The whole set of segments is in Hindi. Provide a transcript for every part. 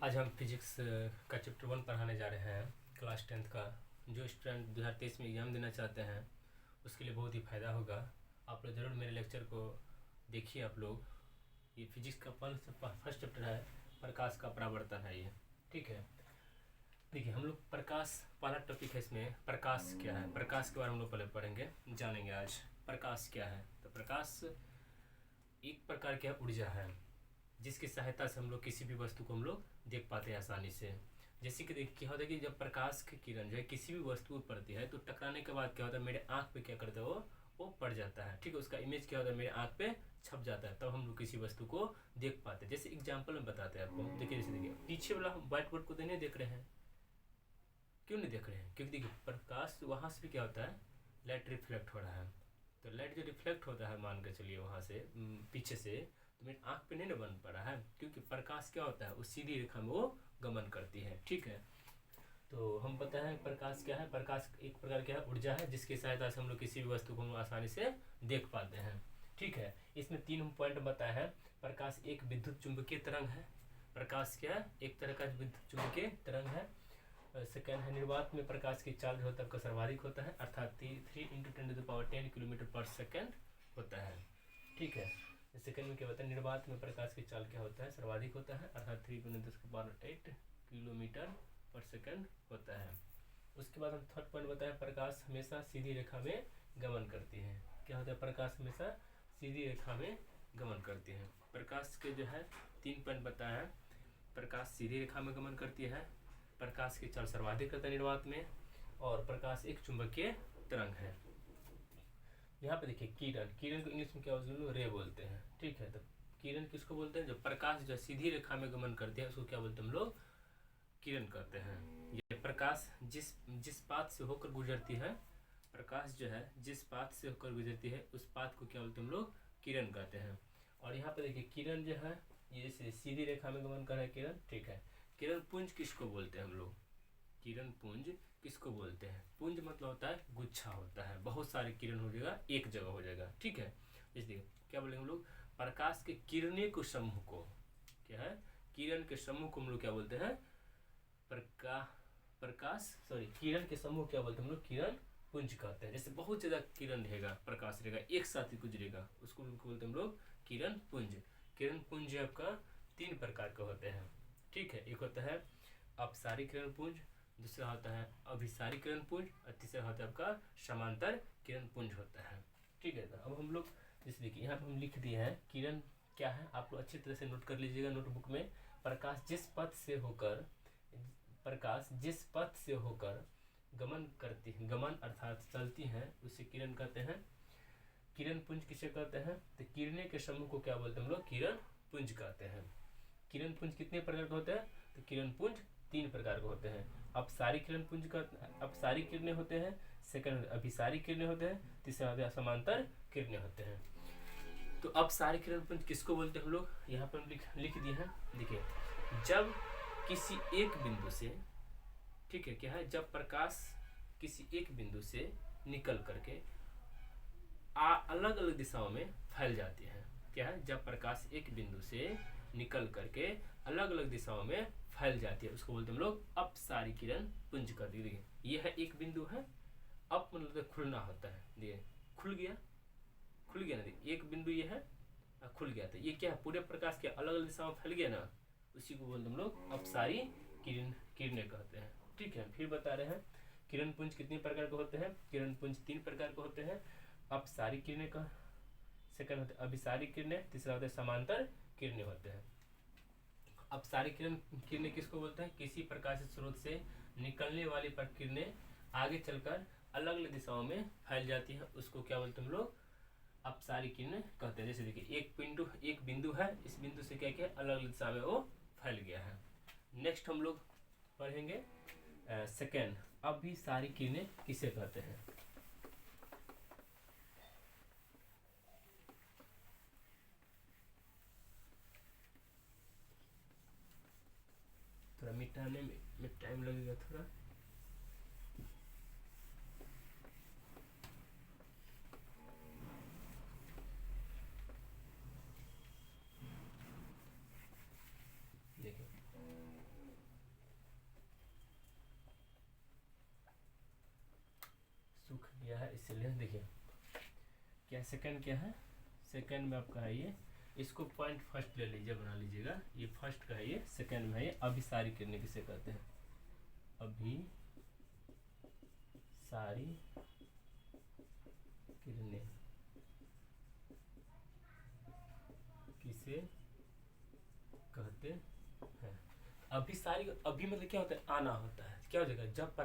आज हम फिजिक्स का चैप्टर 1 पढ़ाने जा रहे हैं क्लास 10th का। जो स्टूडेंट 2023 में एग्ज़ाम देना चाहते हैं उसके लिए बहुत ही फ़ायदा होगा। आप लोग ज़रूर मेरे लेक्चर को देखिए। आप लोग ये फिजिक्स का फर्स्ट चैप्टर है, प्रकाश का परावर्तन है ये। ठीक है, देखिए हम लोग प्रकाश पहला टॉपिक है। इसमें प्रकाश क्या है, प्रकाश के बारे में हम लोग पहले पढ़ेंगे, जानेंगे आज प्रकाश क्या है। तो प्रकाश एक प्रकार की ऊर्जा है जिसकी सहायता से हम लोग किसी भी वस्तु को हम लोग देख पाते हैं आसानी से। जैसे कि देखिए क्या होता है कि जब प्रकाश की किरण जो है किसी भी वस्तु पर पड़ती है तो टकराने के बाद क्या होता है, मेरे आँख पे क्या करता है वो पड़ जाता है। ठीक है, उसका इमेज क्या होता है, मेरे आँख पे छप जाता है, तब हम लोग किसी वस्तु को देख पाते हैं। जैसे एग्जाम्पल में बताते हैं आपको। देखिए जैसे देखिए पीछे वाला हम व्हाइट बोर्ड को तो नहीं देख रहे हैं, क्यों नहीं देख रहे हैं? क्योंकि देखिए प्रकाश वहाँ से भी क्या होता है, लाइट रिफ्लेक्ट हो रहा है। तो लाइट जो रिफ्लेक्ट होता है, मान के चलिए वहाँ से पीछे से, तो मेरी आँख पे नहीं ना बन पा रहा है, क्योंकि प्रकाश क्या होता है, उस सीधी रेखा में वो गमन करती है। ठीक है, तो हम पता है प्रकाश क्या है। प्रकाश एक प्रकार की ऊर्जा है जिसकी सहायता से हम लोग किसी भी वस्तु को हम आसानी से देख पाते हैं। ठीक है, इसमें 3 पॉइंट बताया है। प्रकाश एक विद्युत चुंबकीय तरंग है। प्रकाश क्या है, एक तरह का विद्युत चुंबकीय तरंग है। सेकेंड है निर्वात में प्रकाश की चाल जो होता है सर्वाधिक होता है, अर्थात 3 × 10⁻10 किलोमीटर पर सेकेंड होता है। ठीक है, सेकेंड में क्या होता है, निर्वात में प्रकाश की चाल क्या होता है, सर्वाधिक होता है, अर्थात 3 × 10⁸ किलोमीटर पर सेकेंड होता है। उसके बाद हम थर्ड पॉइंट बताया, प्रकाश हमेशा सीधी रेखा में गमन करती है। क्या होता है, प्रकाश हमेशा सीधी रेखा में गमन करती है। प्रकाश के जो है 3 पॉइंट बताया है। प्रकाश सीधी रेखा में गमन करती है, प्रकाश की चाल सर्वाधिक रहता है निर्वात में, और प्रकाश एक चुंबकीय तरंग है। यहाँ पे देखिए किरण, किरण को इंग्लिश में क्या बोलते हैं, रे बोलते हैं। ठीक है, तो किरण किसको बोलते हैं, जो प्रकाश जो सीधी रेखा में गमन करती है उसको क्या बोलते हैं हम लोग, किरण कहते हैं। ये प्रकाश जिस पाथ से होकर गुजरती है, प्रकाश जो है जिस पाथ से होकर गुजरती है उस पाथ को क्या बोलते हैं हम लोग, किरण कहते हैं। और यहाँ पे देखिए किरण जो है ये सीधी रेखा में गमन कर रहा है किरण। ठीक है, किरण पुंज किसको बोलते हैं हम लोग, किरण पुंज किसको बोलते हैं? पुंज मतलब होता है गुच्छा होता है, बहुत सारे किरण हो जाएगा, एक जगह हो जाएगा। ठीक है, इसलिए क्या बोलेंगे हम लोग, प्रकाश के किरणें को समूह को, क्या है, किरण के समूह को हम लोग क्या बोलते हैं, किरण के समूह क्या बोलते हैं हम लोग, किरण पुंज कहते हैं। जैसे बहुत ज़्यादा किरण रहेगा, प्रकाश रहेगा, एक साथ ही गुजरेगा, उसको बोलते हैं हम लोग किरण पुंज। किरण पुंज आपका 3 प्रकार के होते हैं। ठीक है, एक होता है अपसारी किरण पुंज, दूसरा होता है अभिसारी किरण पुंज, और तीसरा होता है आपका समांतर किरण पुंज होता है। ठीक है, तो अब हम लोग जैसे देखिए यहाँ पर हम लिख दिए हैं किरण क्या है, आप लोग अच्छी तरह से नोट कर लीजिएगा नोटबुक में। प्रकाश जिस पथ से होकर गमन करती है, गमन अर्थात चलती हैं, उसे किरण कहते हैं। किरण पुंज किसे कहते हैं, तो किरणें के समूह को क्या बोलते हैं हम लोग, किरण पुंज कहते हैं। किरण पुंज कितने प्रकार के होते हैं, तो किरण पुंज 3 प्रकार के होते हैं। अपसारी किरण पुंज का अपसारी किरणें होते हैं, सेकंड अभिसारी किरणें होते हैं, तीसरा होता है समांतर किरणें होते हैं। तो अपसारी किरण पुंज किसको बोलते हैं हम लोग, यहाँ पर हम लिख दिए हैं। देखिए जब किसी एक बिंदु से, ठीक है, क्या है, जब प्रकाश किसी एक बिंदु से निकल करके अलग अलग दिशाओं में फैल जाती है। क्या है, जब प्रकाश एक बिंदु से निकल करके अलग अलग दिशाओं में फैल जाती है उसको बोलते हैं हम लोग अपसारी किरण पुंज कर दी। देखिए ये है एक बिंदु है, अप मतलब खुलना होता है, देखिए खुल गया ना, देखिए एक बिंदु ये है, खुल गया, तो ये क्या है, पूरे प्रकाश के अलग अलग दिशाओं में फैल गया ना, उसी को बोलते हम लोग अपसारी किरणें कहते हैं। ठीक है, फिर बता रहे हैं किरण पुंज कितने प्रकार के होते हैं, किरण पुंज 3 प्रकार के होते हैं। अपसारी किरणें का, सेकंड होते हैं अभिसारी किरणें, तीसरा होता है समांतर किरणें होते हैं। अपसारी किरणें किसको बोलते हैं, किसी प्रकाश स्रोत से निकलने वाली किरणें आगे चलकर अलग अलग दिशाओं में फैल जाती है, उसको क्या बोलते हैं हम लोग, अपसारी किरणें कहते हैं। जैसे देखिए एक बिंदु है, इस बिंदु से क्या क्या अलग अलग दिशा में वो फैल गया है। नेक्स्ट हम लोग पढ़ेंगे सेकेंड, अभिसारी किरणें किसे कहते हैं। थोड़ा मिटाने में टाइम लगेगा थोड़ा। देखिए यह है, इसलिए देखिए क्या सेकंड क्या है, सेकंड में आपका है ये, इसको पॉइंट फर्स्ट ले लीजिए, बना लीजिएगा, ये फर्स्ट का है, ये सेकंड में है ये अभिसारी किरणें किसे कहते हैं, अभिसारी किरणें किसे कहते हैं। अभिसारी, अभी मतलब क्या होता है, आना होता है, क्या हो जाएगा, जब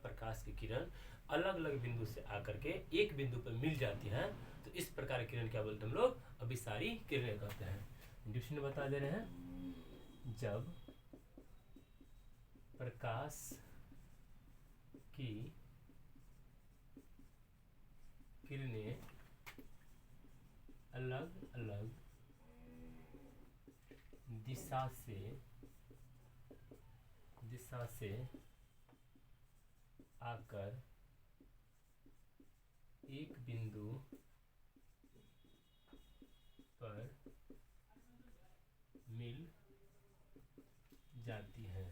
प्रकाश की किरण अलग अलग बिंदु से आकर के एक बिंदु पर मिल जाती है तो इस प्रकार की किरण क्या बोलते हैं हम लोग, अभिसारी किरणें कहते हैं। डिक्शनरी बता दे रहे हैं, जब प्रकाश की किरणें अलग अलग दिशा से आकर एक बिंदु पर मिल जाती हैं,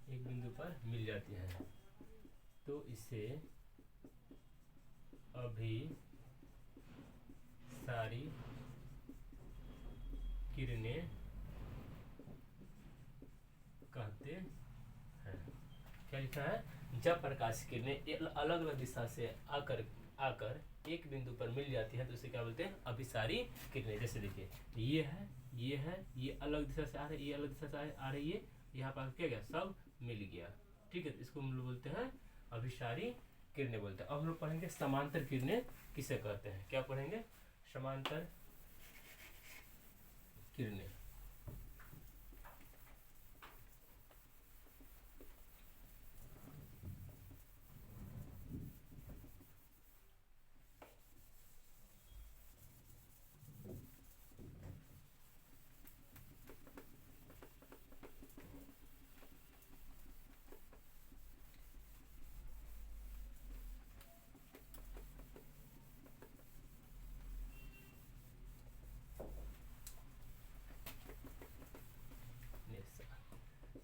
एक बिंदु पर मिल जाती हैं तो इसे अभिसारी किरणें कहते हैं। क्या लिखा है, जब प्रकाश की किरणें अलग अलग दिशा से आकर एक बिंदु पर मिल जाती है तो उसे क्या बोलते हैं, अभिसारी किरणें। जैसे देखिए ये है, ये अलग दिशा से आ रही है, ये अलग दिशा से आ रही है, यहाँ पर क्या गया, सब मिल गया, ठीक है, इसको हम लोग बोलते हैं अभिसारी किरणें बोलते हैं। अब हम लोग पढ़ेंगे समांतर किरणें किसे कहते हैं। क्या पढ़ेंगे, समांतर किरणें।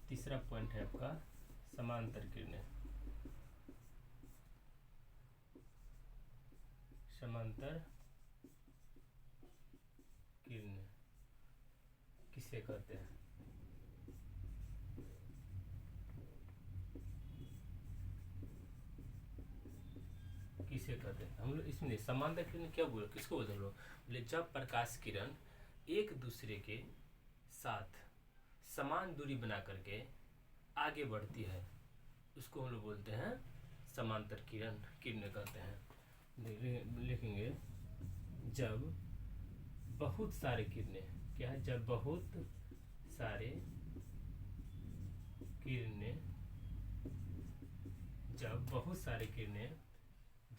तीसरा पॉइंट है आपका समांतर किरणें। समांतर किरणें किसे कहते हैं, किसे कहते हैं। हम लोग इसमें समांतर किरण क्या बोले, किसको बोलते हैं हम लोग, बोले जब प्रकाश किरण एक दूसरे के साथ समान दूरी बना करके आगे बढ़ती है उसको हम लोग बोलते हैं समांतर किरणें कहते हैं। लिखेंगे, जब बहुत सारे किरणें, क्या है, जब बहुत सारे किरणें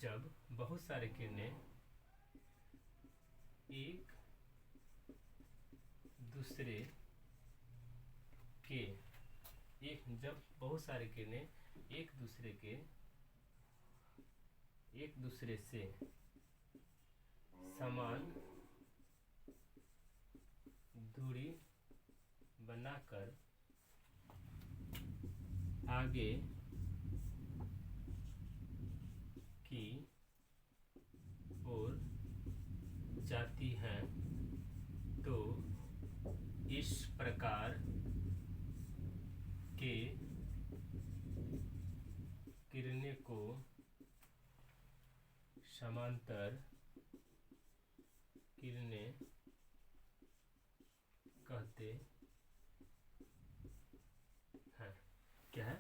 जब बहुत सारे किरणें एक दूसरे के जब बहुत सारे किरणें एक दूसरे से समान दूरी बनाकर आगे की ओर जाती हैं तो इस प्रकार के किरणें को समांतर किरणें कहते हैं। क्या है,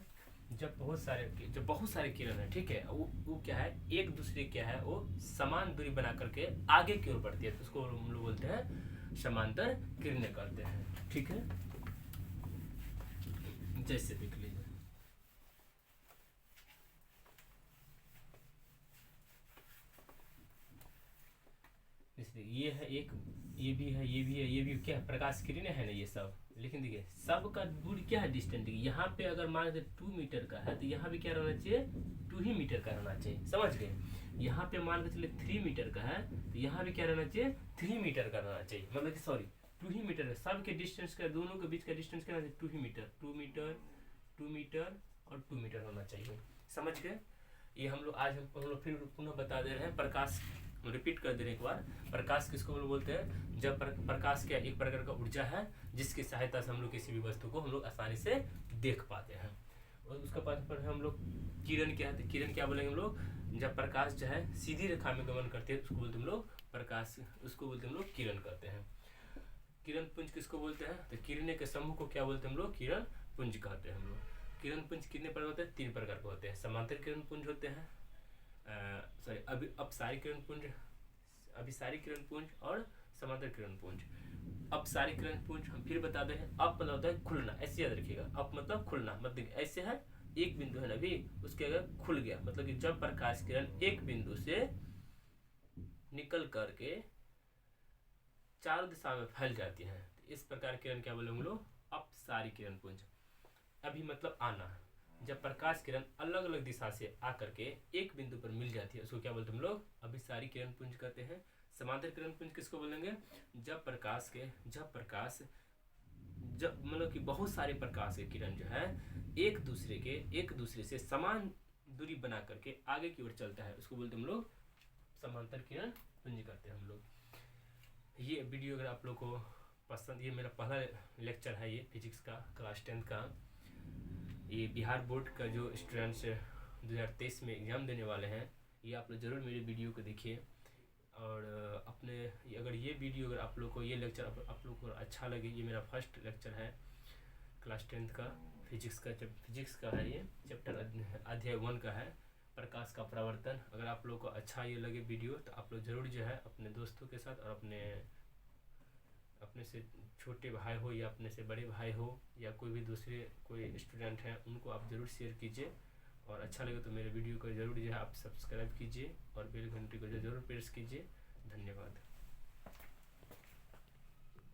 जब बहुत सारे किरण है, ठीक है, वो क्या है, एक दूसरे क्या है, वो समान दूरी बना करके आगे की ओर बढ़ती है तो उसको हम लोग बोलते हैं समांतर किरणें कहते हैं, ठीक है। जैसे देख लीजिए, इसलिए ये है एक, ये भी है, ये भी क्या है, प्रकाश किरणें है ना ये सब। लेकिन देखिए सबका दूरी क्या है, डिस्टेंस, यहाँ पे अगर मान लीजिए 2 मीटर का है तो यहाँ भी क्या रहना चाहिए, 2 ही मीटर का रहना चाहिए, समझ गए। यहाँ पे मान के चलिए 3 मीटर का है तो यहाँ भी क्या रहना चाहिए, 3 मीटर का रहना चाहिए, मतलब कि सॉरी 2 ही मीटर का, सब के डिस्टेंस का, दोनों के बीच का डिस्टेंस क्या रहना चाहिए, 2 ही मीटर, 2 मीटर और 2 मीटर होना चाहिए, समझ गए। ये हम लोग आज हम लोग फिर पुनः बता दे रहे हैं। प्रकाश रिपीट कर दे रहे हैं एक बार। प्रकाश किसको हम लोग बोलते हैं? जब प्रकाश क्या एक प्रकार का ऊर्जा है जिसकी सहायता से हम लोग किसी भी वस्तु को हम लोग आसानी से देख पाते हैं। और उसका बाद पर हम लोग किरण क्या है? किरण क्या बोलेंगे हम लोग? जब प्रकाश जो है सीधी रेखा में गमन करते हैं उसको बोलते हम लोग प्रकाश, उसको बोलते हम लोग किरण कहते हैं। किरण पुंज किसको बोलते हैं? तो किरणें के समूह को क्या बोलते हैं हम लोग? किरण पुंज कहते हैं हम लोग। किरण पुंज कितने प्रकार होते हैं? 3 प्रकार के होते हैं। समांतर किरण पुंज होते हैं, सॉरी अपसारी किरण पुंज, अभिसारी किरण पुंज और समांतर किरण पुंज। अपसारी किरण पुंज हम फिर बता दें, अप मतलब होता है खुलना, ऐसे याद रखिएगा। अप मतलब खुलना, मतलब ऐसे है एक बिंदु है ना अभी, उसके अगर खुल गया मतलब कि जब प्रकाश किरण एक बिंदु से निकल करके 4 दिशा में फैल जाती हैं, तो इस प्रकार किरण क्या बोले हम लोग? अपसारी किरण पुंज। अभी मतलब आना, जब प्रकाश किरण अलग अलग दिशा से आकर के एक बिंदु पर मिल जाती है उसको क्या बोलते हैं हम लोग? अभिसारी किरण पुंज कहते हैं। समांतर किरण पुंज किसको बोलेंगे? जब मतलब कि बहुत सारे प्रकाश के किरण जो है एक दूसरे से समान दूरी बना करके आगे की ओर चलता है, उसको बोलते हैं हम लोग समांतर किरण पुंज करते हैं हम लोग। ये वीडियो अगर आप लोग को पसंद, ये मेरा पहला लेक्चर है ये फिजिक्स का क्लास 10 का। ये बिहार बोर्ड का जो स्टूडेंट्स 2023 में एग्ज़ाम देने वाले हैं, ये आप लोग ज़रूर मेरे वीडियो को देखिए। और अपने अगर ये वीडियो अगर आप लोग को ये लेक्चर आप लोग को अच्छा लगे, ये मेरा फर्स्ट लेक्चर है क्लास 10 का फिजिक्स का, जब फिजिक्स का है ये चैप्टर अध्याय 1 का है प्रकाश का परावर्तन। अगर आप लोग को अच्छा ये लगे वीडियो तो आप लोग ज़रूर जो है अपने दोस्तों के साथ और अपने से छोटे भाई हो या अपने से बड़े भाई हो या कोई भी दूसरे कोई स्टूडेंट हैं उनको आप ज़रूर शेयर कीजिए। और अच्छा लगे तो मेरे वीडियो को ज़रूर जो है आप सब्सक्राइब कीजिए और बेल घंटी को ज़रूर प्रेस कीजिए। धन्यवाद।